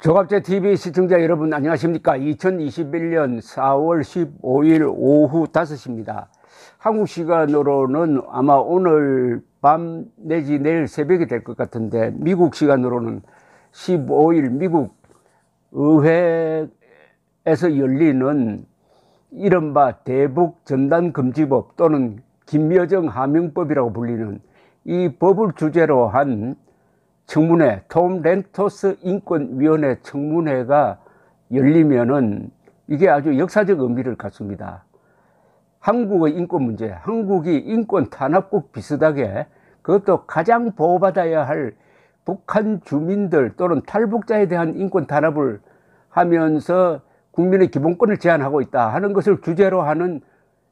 조갑제TV 시청자 여러분 안녕하십니까. 2021년 4월 15일 오후 5시입니다. 한국 시간으로는 아마 오늘 밤 내지 내일 새벽이 될 것 같은데, 미국 시간으로는 15일 미국 의회에서 열리는 이른바 대북 전단금지법 또는 김여정 하명법이라고 불리는 이 법을 주제로 한 청문회, 톰 렌토스 인권위원회 청문회가 열리면은 이게 아주 역사적 의미를 갖습니다. 한국의 인권 문제, 한국이 인권 탄압국 비슷하게 그것도 가장 보호받아야 할 북한 주민들 또는 탈북자에 대한 인권 탄압을 하면서 국민의 기본권을 제한하고 있다 하는 것을 주제로 하는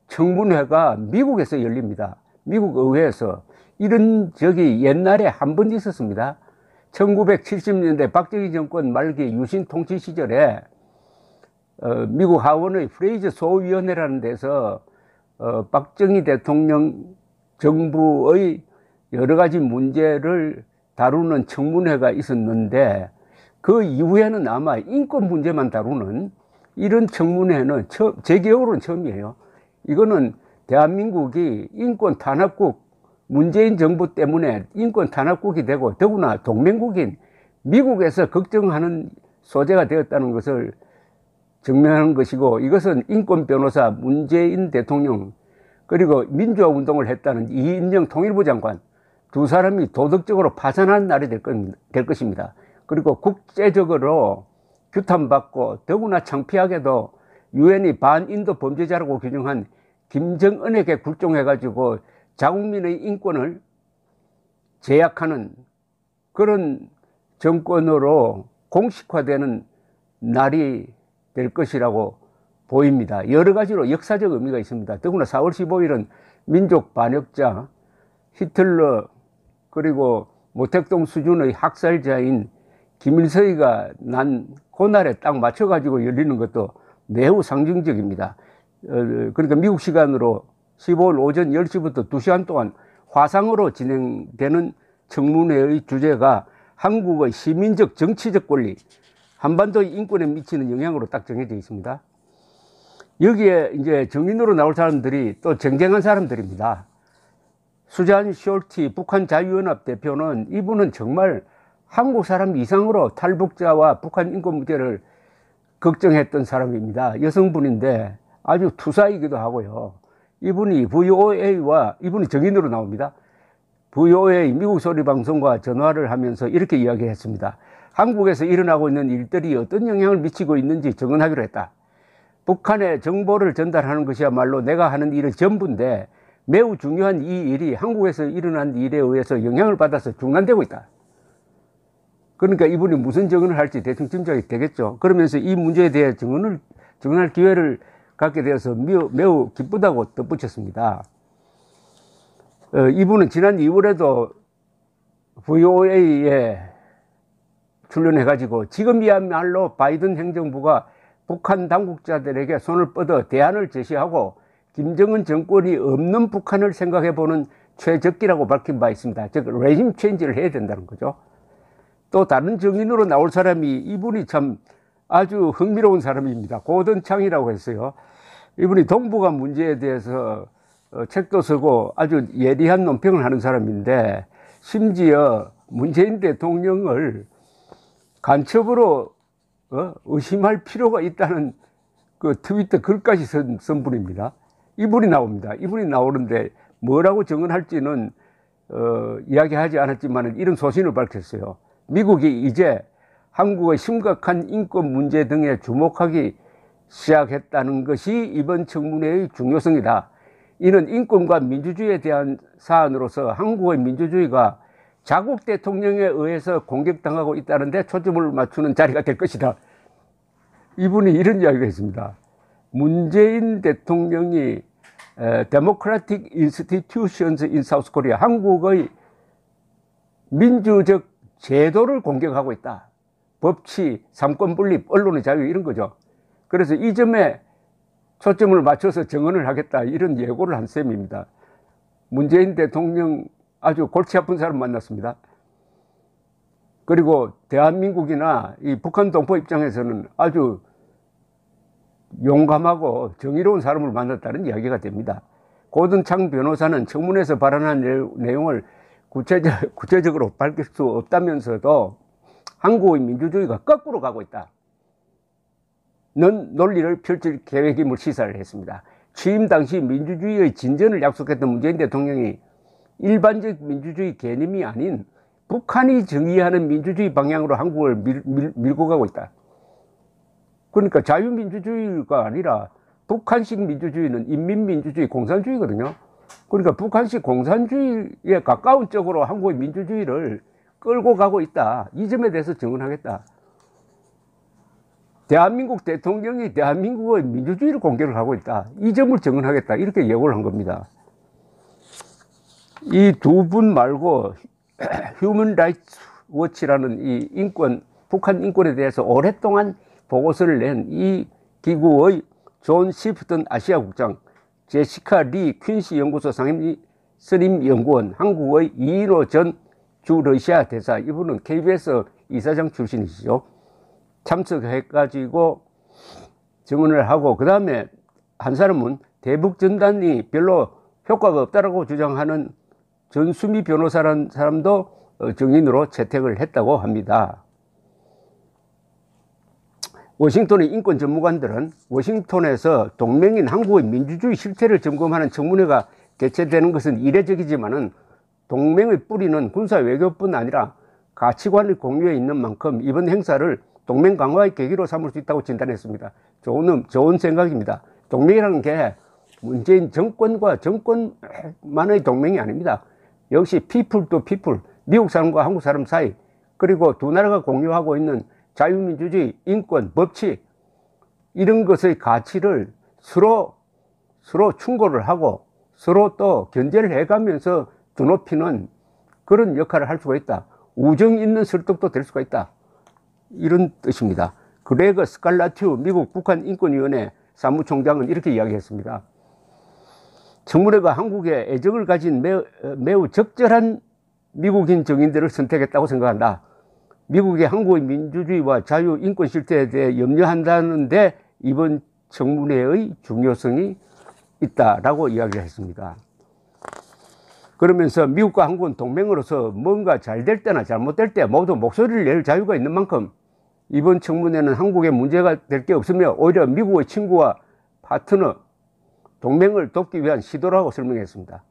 청문회가 미국에서 열립니다. 미국 의회에서. 이런 적이 옛날에 한 번 있었습니다. 1970년대 박정희 정권 말기 유신 통치 시절에 미국 하원의 프레이저 소위원회라는 데서 박정희 대통령 정부의 여러 가지 문제를 다루는 청문회가 있었는데, 그 이후에는 아마 인권 문제만 다루는 이런 청문회는 제 기억으로는 처음이에요. 이거는 대한민국이 인권 탄압국, 문재인 정부 때문에 인권 탄압국이 되고 더구나 동맹국인 미국에서 걱정하는 소재가 되었다는 것을 증명하는 것이고, 이것은 인권 변호사 문재인 대통령 그리고 민주화 운동을 했다는 이인영 통일부 장관 두 사람이 도덕적으로 파산한 날이 될 것입니다. 그리고 국제적으로 규탄받고 더구나 창피하게도 유엔이 반인도 범죄자라고 규정한 김정은에게 굴종해가지고 자국민의 인권을 제약하는 그런 정권으로 공식화되는 날이 될 것이라고 보입니다. 여러 가지로 역사적 의미가 있습니다. 더구나 4월 15일은 민족 반역자 히틀러 그리고 모택동 수준의 학살자인 김일성이가 난 그날에 딱 맞춰가지고 열리는 것도 매우 상징적입니다. 그러니까 미국 시간으로 15일 오전 10시부터 2시간 동안 화상으로 진행되는 청문회의 주제가 한국의 시민적 정치적 권리, 한반도의 인권에 미치는 영향으로 딱 정해져 있습니다. 여기에 이제 정인으로 나올 사람들이 또 쟁쟁한 사람들입니다. 수잔 숄티 북한 자유연합 대표는, 이분은 정말 한국 사람 이상으로 탈북자와 북한 인권 문제를 걱정했던 사람입니다. 여성분인데 아주 투사이기도 하고요. 이분이 VOA와, 이분이 정인으로 나옵니다. VOA 미국 소리 방송과 전화를 하면서 이렇게 이야기했습니다. 한국에서 일어나고 있는 일들이 어떤 영향을 미치고 있는지 증언하기로 했다. 북한에 정보를 전달하는 것이야말로 내가 하는 일의 전부인데 매우 중요한 이 일이 한국에서 일어난 일에 의해서 영향을 받아서 중단되고 있다. 그러니까 이분이 무슨 증언을 할지 대충 짐작이 되겠죠. 그러면서 이 문제에 대해 증언할 기회를 갖게 되어서 매우 기쁘다고 덧붙였습니다. 이분은 지난 2월에도 VOA에 출연해가지고 지금이야말로 바이든 행정부가 북한 당국자들에게 손을 뻗어 대안을 제시하고 김정은 정권이 없는 북한을 생각해보는 최적기라고 밝힌 바 있습니다. 즉 레짐 체인지를 해야 된다는 거죠. 또 다른 정인으로 나올 사람이, 이분이 참 아주 흥미로운 사람입니다. 고든창이라고 했어요. 이분이 동북아 문제에 대해서 책도 쓰고 아주 예리한 논평을 하는 사람인데, 심지어 문재인 대통령을 간첩으로 의심할 필요가 있다는 그 트위터 글까지 쓴 분입니다. 이분이 나옵니다. 이분이 나오는데 뭐라고 증언할지는 이야기하지 않았지만 이런 소신을 밝혔어요. 미국이 이제 한국의 심각한 인권 문제 등에 주목하기 시작했다는 것이 이번 청문회의 중요성이다. 이는 인권과 민주주의에 대한 사안으로서 한국의 민주주의가 자국 대통령에 의해서 공격당하고 있다는 데 초점을 맞추는 자리가 될 것이다. 이분이 이런 이야기를 했습니다. 문재인 대통령이 Democratic Institutions in South Korea, 한국의 민주적 제도를 공격하고 있다. 법치, 삼권분립, 언론의 자유, 이런 거죠. 그래서 이 점에 초점을 맞춰서 증언을 하겠다, 이런 예고를 한 셈입니다. 문재인 대통령 아주 골치 아픈 사람 만났습니다. 그리고 대한민국이나 이 북한 동포 입장에서는 아주 용감하고 정의로운 사람을 만났다는 이야기가 됩니다. 고든창 변호사는 청문회에서 발언한 내용을 구체적으로 밝힐 수 없다면서도 한국의 민주주의가 거꾸로 가고 있다 는 논리를 펼칠 계획임을 시사를 했습니다. 취임 당시 민주주의의 진전을 약속했던 문재인 대통령이 일반적 민주주의 개념이 아닌 북한이 정의하는 민주주의 방향으로 한국을 밀고 가고 있다. 그러니까 자유민주주의가 아니라 북한식 민주주의는 인민민주주의, 공산주의거든요. 그러니까 북한식 공산주의에 가까운 쪽으로 한국의 민주주의를 끌고 가고 있다. 이 점에 대해서 증언하겠다. 대한민국 대통령이 대한민국의 민주주의를 공개를 하고 있다. 이 점을 증언하겠다. 이렇게 예고를 한 겁니다. 이 두 분 말고 휴먼 라이츠 워치라는 이 북한 인권에 대해서 오랫동안 보고서를 낸 이 기구의 존 시프턴 아시아 국장, 제시카 리 퀸시 연구소 선임 연구원, 한국의 이인호 전 주 러시아 대사, 이분은 KBS 이사장 출신이시죠. 참석해가지고 증언을 하고, 그 다음에 한 사람은 대북전단이 별로 효과가 없다라고 주장하는 전수미 변호사라는 사람도 증인으로 채택을 했다고 합니다. 워싱턴의 인권 전문가들은 워싱턴에서 동맹인 한국의 민주주의 실태를 점검하는 청문회가 개최되는 것은 이례적이지만은 동맹의 뿌리는 군사 외교뿐 아니라 가치관을 공유해 있는 만큼 이번 행사를 동맹 강화의 계기로 삼을 수 있다고 진단했습니다. 좋은 생각입니다. 동맹이라는 게 문재인 정권과 정권만의 동맹이 아닙니다. 역시 people to people, 미국 사람과 한국 사람 사이, 그리고 두 나라가 공유하고 있는 자유민주주의, 인권, 법치, 이런 것의 가치를 서로 충고를 하고 서로 또 견제를 해가면서 드높이는 그런 역할을 할 수가 있다. 우정 있는 설득도 될 수가 있다. 이런 뜻입니다. 그레거 스칼라튜 미국 북한인권위원회 사무총장은 이렇게 이야기했습니다. 청문회가 한국에 애정을 가진 매우 적절한 미국인 정인들을 선택했다고 생각한다. 미국이 한국의 민주주의와 자유 인권 실태에 대해 염려한다는데 이번 청문회의 중요성이 있다라고 이야기를 했습니다. 그러면서 미국과 한국은 동맹으로서 뭔가 잘 될 때나 잘못될 때 모두 목소리를 낼 자유가 있는 만큼 이번 청문회는 한국에 문제가 될 게 없으며 오히려 미국의 친구와 파트너, 동맹을 돕기 위한 시도라고 설명했습니다.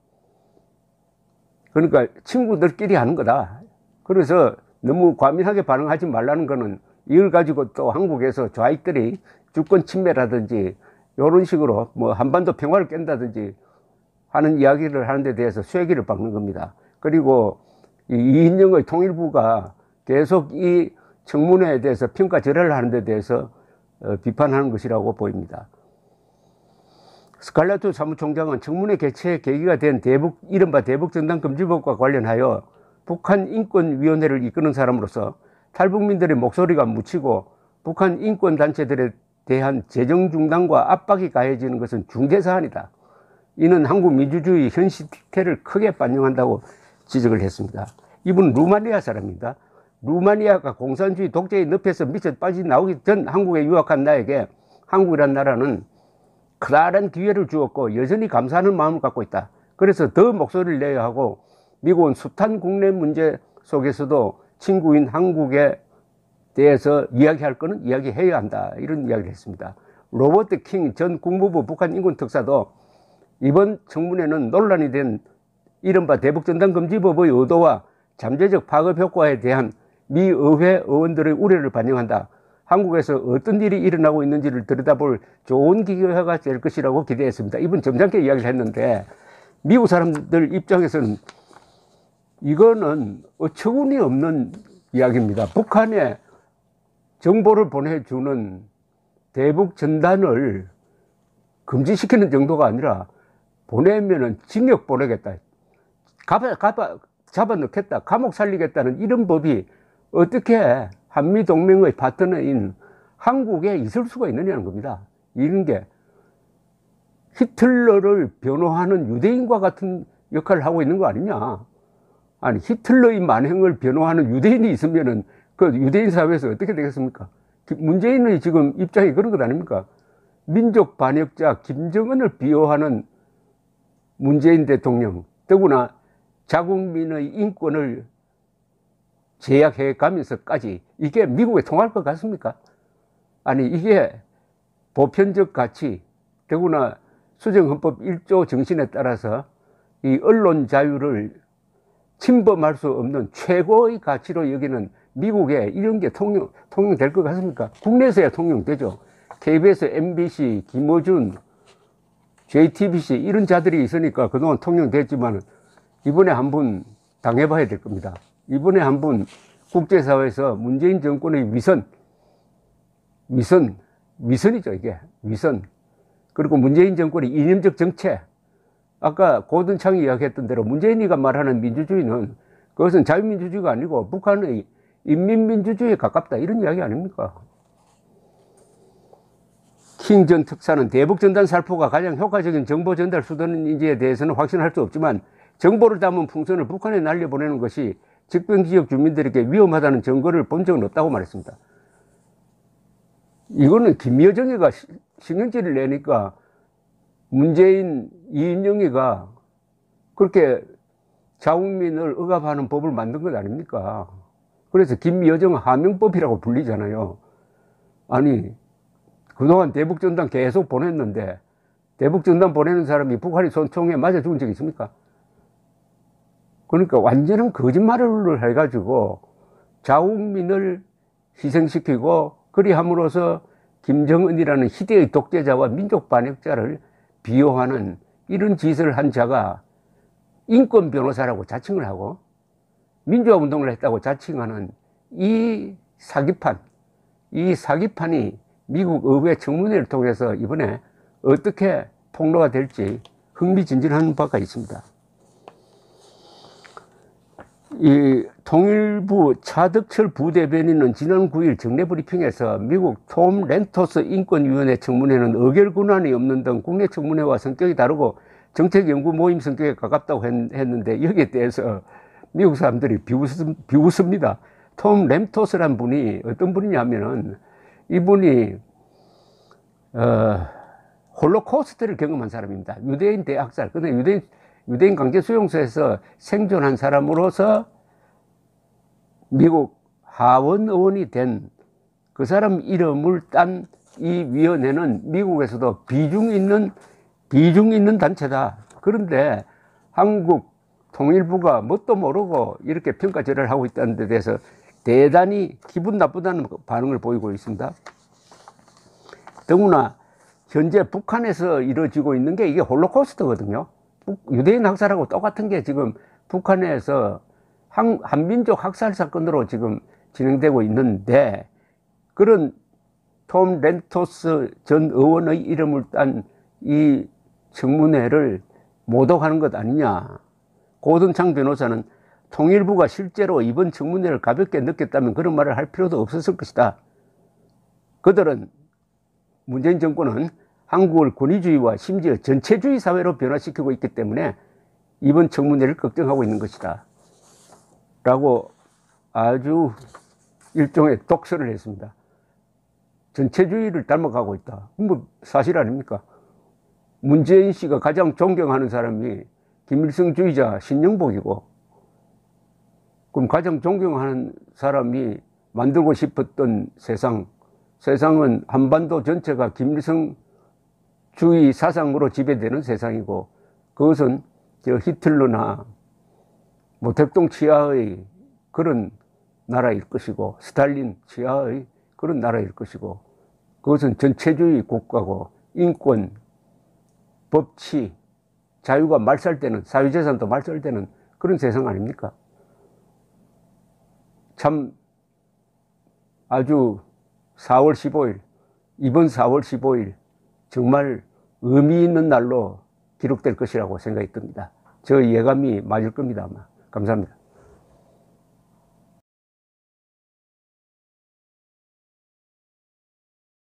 그러니까 친구들끼리 하는 거다. 그래서 너무 과민하게 반응하지 말라는 거는 이걸 가지고 또 한국에서 좌익들이 주권 침해라든지 이런 식으로 뭐 한반도 평화를 깬다든지 하는 이야기를 하는 데 대해서 쐐기를 박는 겁니다. 그리고 이인영의 통일부가 계속 이 청문회에 대해서 평가절하를 하는 데 대해서 비판하는 것이라고 보입니다. 스칼라투 사무총장은 청문회 개최 계기가 된 이른바 대북전단금지법과 관련하여 북한 인권위원회를 이끄는 사람으로서 탈북민들의 목소리가 묻히고 북한 인권단체들에 대한 재정 중단과 압박이 가해지는 것은 중대사안이다. 이는 한국 민주주의 현 실태를 크게 반영한다고 지적을 했습니다. 이분은 루마니아 사람입니다. 루마니아가 공산주의 독재의 늪에서 미쳐 빠져나오기 전 한국에 유학한 나에게 한국이란 나라는 커다란 기회를 주었고 여전히 감사하는 마음을 갖고 있다. 그래서 더 목소리를 내야 하고 미국은 숱한 국내 문제 속에서도 친구인 한국에 대해서 이야기할 거는 이야기해야 한다. 이런 이야기를 했습니다. 로버트 킹 전 국무부 북한 인권특사도 이번 청문회는 논란이 된 이른바 대북전단금지법의 의도와 잠재적 파급 효과에 대한 미 의회 의원들의 우려를 반영한다. 한국에서 어떤 일이 일어나고 있는지를 들여다볼 좋은 기회가 될 것이라고 기대했습니다. 이분 점잖게 이야기를 했는데 미국 사람들 입장에서는 이거는 어처구니 없는 이야기입니다. 북한에 정보를 보내주는 대북 전단을 금지시키는 정도가 아니라 보내면은 징역 보내겠다, 잡아 넣겠다, 감옥 살리겠다는 이런 법이 어떻게 한미동맹의 파트너인 한국에 있을 수가 있느냐는 겁니다. 이런 게 히틀러를 변호하는 유대인과 같은 역할을 하고 있는 거 아니냐. 아니, 히틀러의 만행을 변호하는 유대인이 있으면은 그 유대인 사회에서 어떻게 되겠습니까? 문재인의 지금 입장이 그런 것 아닙니까? 민족 반역자 김정은을 비호하는 문재인 대통령, 더구나 자국민의 인권을 제약해 가면서까지 이게 미국에 통할 것 같습니까? 아니, 이게 보편적 가치, 더구나 수정헌법 1조 정신에 따라서 이 언론 자유를 침범할 수 없는 최고의 가치로 여기는 미국에 이런 게 통용될 것 같습니까? 국내에서야 통용되죠. KBS, MBC, 김어준, JTBC 이런 자들이 있으니까 그동안 통용됐지만 이번에 한번 당해봐야 될 겁니다. 이번에 한번 국제사회에서 문재인 정권의 위선이죠, 이게. 위선. 그리고 문재인 정권의 이념적 정체. 아까 고든창이 이야기했던 대로 문재인이가 말하는 민주주의는 그것은 자유민주주의가 아니고 북한의 인민민주주의에 가깝다. 이런 이야기 아닙니까? 킹 전 특사는 대북전단 살포가 가장 효과적인 정보 전달 수단인지에 대해서는 확신할 수 없지만 정보를 담은 풍선을 북한에 날려보내는 것이 직병지역 주민들에게 위험하다는 증거를 본 적은 없다고 말했습니다. 이거는 김여정이가 신경질을 내니까 문재인, 이인영이가 그렇게 자국민을 억압하는 법을 만든 것 아닙니까? 그래서 김여정 하명법이라고 불리잖아요. 아니, 그동안 대북전단 계속 보냈는데 대북전단 보내는 사람이 북한이 손총에 맞아 죽은 적이 있습니까? 그러니까 완전한 거짓말을 해가지고 자국민을 희생시키고 그리함으로써 김정은이라는 희대의 독재자와 민족 반역자를 비호하는 이런 짓을 한 자가 인권 변호사라고 자칭을 하고 민주화 운동을 했다고 자칭하는 이 사기판이 미국 의회 청문회를 통해서 이번에 어떻게 폭로가 될지 흥미진진한 바가 있습니다. 이 통일부 차덕철 부대변인은 지난 9일 정례 브리핑에서 미국 톰 렌토스 인권위원회 청문회는 의결 권한이 없는 등 국내 청문회와 성격이 다르고 정책 연구 모임 성격에 가깝다고 했는데 여기에 대해서 미국 사람들이 비웃습니다. 톰 렌토스란 분이 어떤 분이냐면은 이분이 홀로코스트를 경험한 사람입니다. 유대인 대학살. 근데 유대인 강제 수용소에서 생존한 사람으로서 미국 하원 의원이 된 그 사람 이름을 딴 이 위원회는 미국에서도 비중 있는 단체다. 그런데 한국 통일부가 뭣도 모르고 이렇게 평가절하를 하고 있다는 데 대해서 대단히 기분 나쁘다는 반응을 보이고 있습니다. 더구나 현재 북한에서 이루어지고 있는 게 이게 홀로코스트거든요. 유대인 학살하고 똑같은 게 지금 북한에서 한민족 학살 사건으로 지금 진행되고 있는데 그런 톰 렌토스 전 의원의 이름을 딴 이 청문회를 모독하는 것 아니냐. 고든창 변호사는 통일부가 실제로 이번 청문회를 가볍게 느꼈다면 그런 말을 할 필요도 없었을 것이다. 그들은 문재인 정권은 한국을 권위주의와 심지어 전체주의 사회로 변화시키고 있기 때문에 이번 청문회를 걱정하고 있는 것이다. 라고 아주 일종의 독설을 했습니다. 전체주의를 닮아가고 있다. 뭐 사실 아닙니까? 문재인 씨가 가장 존경하는 사람이 김일성주의자 신영복이고 그럼 가장 존경하는 사람이 만들고 싶었던 세상은 한반도 전체가 김일성주의 사상으로 지배되는 세상이고 그것은 히틀러나 뭐 대동 치하의 그런 나라일 것이고 스탈린 치하의 그런 나라일 것이고 그것은 전체주의 국가고 인권, 법치, 자유가 말살되는 사유재산도 말살되는 그런 세상 아닙니까? 참 아주 4월 15일 이번 4월 15일 정말 의미 있는 날로 기록될 것이라고 생각이 듭니다. 저 예감이 맞을 겁니다. 아마. 감사합니다.